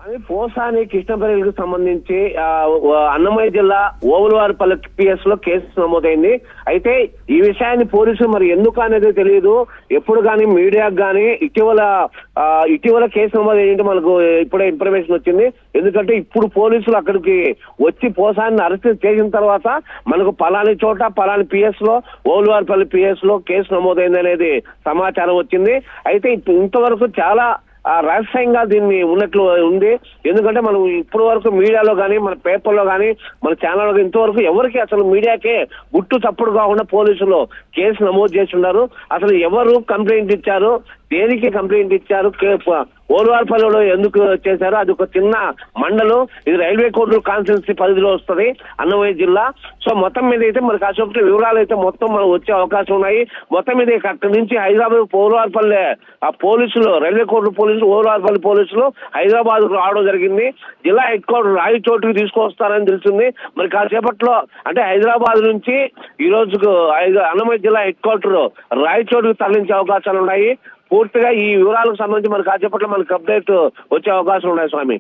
అది పోసాని కృష్ణపల్లికి సంబంధించి అన్నమయ్య జిల్లా ఓవులవారిపల్లి పిఎస్ లో కేసు నమోదైంది. అయితే ఈ విషయాన్ని పోలీసులు మరి ఎందుకు అనేది తెలియదు. ఎప్పుడు కానీ మీడియాకు కానీ ఇటీవల కేసు నమోదైంది మనకు ఇప్పుడే ఇన్ఫర్మేషన్ వచ్చింది. ఎందుకంటే ఇప్పుడు పోలీసులు అక్కడికి వచ్చి పోసాన్ని అరెస్ట్ చేసిన తర్వాత మనకు పలాని చోట పలాని పిఎస్ లో ఓవులవారిపల్లి పిఎస్ లో కేసు నమోదైంది అనేది సమాచారం వచ్చింది. అయితే ఇంతవరకు చాలా రహస్యంగా దీన్ని ఉన్నట్లు ఉంది. ఎందుకంటే మనం ఇప్పటి వరకు మీడియాలో కానీ మన పేపర్లో కానీ మన ఛానల్లో ఇంతవరకు ఎవరికి అసలు మీడియాకే గుట్టు చప్పుడు కాకుండా పోలీసులు కేసు నమోదు చేసి ఉన్నారు. అసలు ఎవరు కంప్లైంట్ ఇచ్చారు, దేనికి కంప్లైంట్ ఇచ్చారు, ఓలువారిపల్లిలో ఎందుకు చేశారు, అది ఒక చిన్న మండలం, ఇది రైల్వే కోర్టు కాన్స్టిట్యున్సీ పరిధిలో వస్తుంది అన్నమయ్య జిల్లా. సో మొత్తం మీద అయితే మరి కాసేపు వివరాలు అయితే మొత్తం మనకు వచ్చే అవకాశం ఉన్నాయి. మొత్తం మీద అక్కడి నుంచి హైదరాబాద్ ఓలువారిపల్లి ఆ పోలీసులు రైల్వే కోర్టు పోలీసులు ఓలువారిపల్లి పోలీసులు హైదరాబాద్ రావడం జరిగింది. జిల్లా హెడ్ క్వార్టర్ రాయచోటికి తీసుకొస్తారని తెలిసింది. మరి కాసేపట్లో అంటే హైదరాబాద్ నుంచి ఈ రోజుకు అన్నమయ్య జిల్లా హెడ్ క్వార్టర్ రాయచోటికి తరలించే అవకాశాలు ఉన్నాయి. పూర్తిగా ఈ వివరాలకు సంబంధించి మనకు కాసేపట్లో మనకు అప్డేట్ వచ్చే అవకాశం ఉన్నాయి స్వామి.